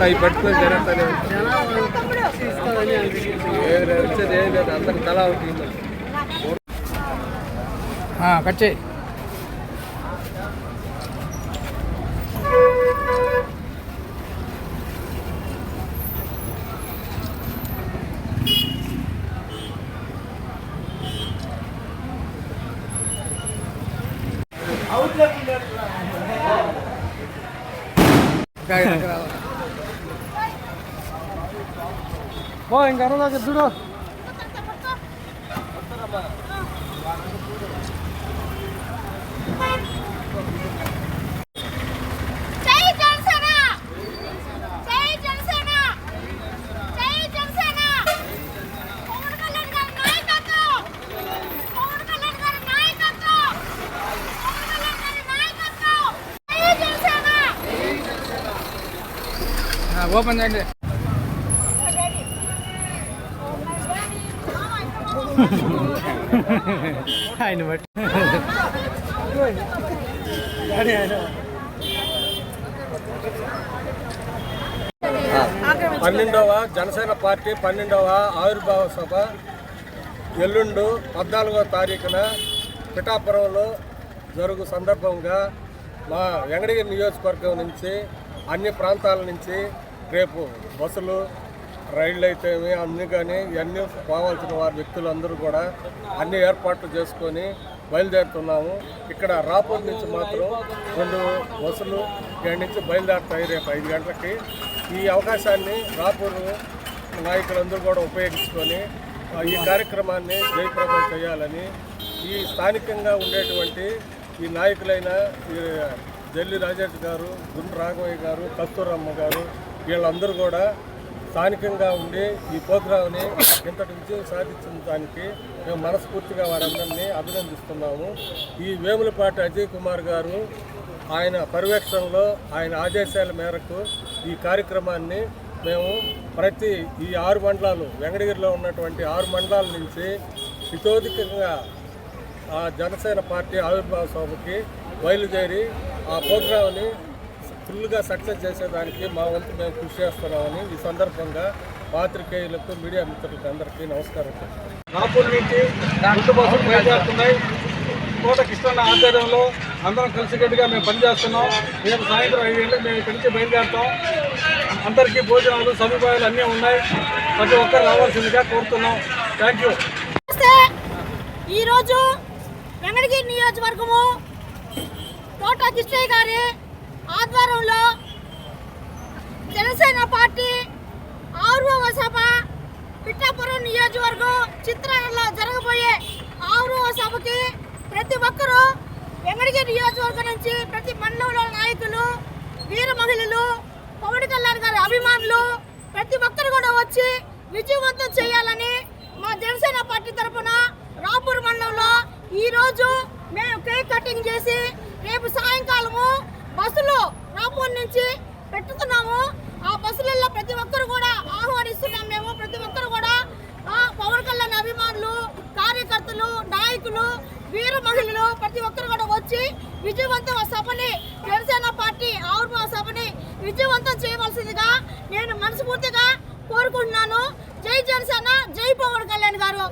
అవి పట్టుకొని జరుగుతానే వచ్చేది ఏం లేదు, అందరికి తలా ఉంటుంది. కట్ చేయి. ఇంకా అరవదా చూడు. ఓపెన్ చేయండి. ఆయన బట్టి 12వ జనసేన పార్టీ 12వ ఆవిర్భావ సభ ఎల్లుండు 14వ తారీఖున పిఠాపురంలో జరుగు సందర్భంగా మా వెంకటగిరి నియోజకవర్గం నుంచి అన్ని ప్రాంతాల నుంచి రేపు బస్సులు రైళ్ళు అయితే అన్నీ కానీ ఇవన్నీ పోవాల్సిన వారి వ్యక్తులందరూ కూడా అన్ని ఏర్పాట్లు చేసుకొని బయలుదేరుతున్నాము. ఇక్కడ రాపూర్ నుంచి మాత్రం 2 బస్సులు ఇక్కడి నుంచి బయలుదేరుతాయి రేపు 5 గంటలకి. ఈ అవకాశాన్ని రాపూర్ నాయకులందరూ కూడా ఉపయోగించుకొని ఈ కార్యక్రమాన్ని జయప్రదం చేయాలని ఈ స్థానికంగా ఉండేటువంటి ఈ నాయకులైన జల్లి రాజేష్ గారు, గుండ్ర రాఘవయ్య గారు, కస్తూరమ్మ గారు వీళ్ళందరూ కూడా స్థానికంగా ఉండి ఈ ప్రోగ్రాంని ఇంతటి విజయం సాధించిన దానికి మేము మనస్ఫూర్తిగా వారందరినీ అభినందిస్తున్నాము. ఈ వేములపాటి అజయ్ కుమార్ గారు ఆయన పర్యవేక్షణలో ఆయన ఆదేశాల మేరకు ఈ కార్యక్రమాన్ని మేము ప్రతి ఈ 6 మండలాలు వెంకటగిరిలో ఉన్నటువంటి 6 మండలాల నుంచి ఇతోధికంగా ఆ జనసేన పార్టీ ఆవిర్భావ సభకి బయలుదేరి ఆ ప్రోగ్రాంని ఫుల్గా సక్సెస్ చేసేదానికి మా వంతు మేము కృషి చేస్తున్నామని ఈ సందర్భంగా పాత్రికేయులకు, మీడియా మిత్రులకు అందరికీ నమస్కారం. రాపూర్ నుంచి 2 బస్సులు బయలుదేరుతున్నాయి. కోట కృష్ణన్న ఆధ్వర్యంలో అందరం కలిసికట్టుగా మేము పనిచేస్తున్నాం. రేపు సాయంత్రం 5 గంటలకు మేము ఇక్కడి నుంచి బయలుదేరుతాం. అందరికీ భోజనాలు సదుపాయాలు అన్నీ ఉన్నాయి. ప్రతి ఒక్కరు రావాల్సిందిగా కోరుతున్నాం. Thank you. ఈరోజు వెంకటగిరి నియోజకవర్గము కోట కృష్ణయ్య గారి ఆధ్వర్యంలో జనసేన పార్టీ ఆవిర్భావ సభ పిఠాపురం నియోజకవర్గం చిత్రాలలో జరగబోయే ఆవిర్భావ సభకి ప్రతి ఒక్కరూ వెంకటగిరి నియోజకవర్గం నుంచి ప్రతి మండలంలో నాయకులు, వీర మహిళలు, పవన్ కళ్యాణ్ గారి అభిమానులు ప్రతి ఒక్కరు కూడా వచ్చి విజయవంతం చేయాలని మా జనసేన పార్టీ తరఫున రాపూర్ మండలంలో ఈరోజు మేము కేక్ కటింగ్ చేసి రేపు సాయంకాలము బస్సులు రాపూర్ నుంచి పెట్టుతున్నాము. ఆ బస్సులలో ప్రతి ఒక్కరు కూడా ఆహ్వానిస్తున్నాం. మేము ప్రతి ఒక్కరు కూడా పవన్ కళ్యాణ్ అభిమానులు, కార్యకర్తలు, నాయకులు, వీర మహిళలు ప్రతి ఒక్కరు కూడా వచ్చి విజయవంతం సభని జనసేన పార్టీ ఆవిర్భావ సభని విజయవంతం చేయవలసిందిగా నేను మనస్ఫూర్తిగా కోరుకుంటున్నాను. జై జనసేన, జై పవన్ కళ్యాణ్ గారు.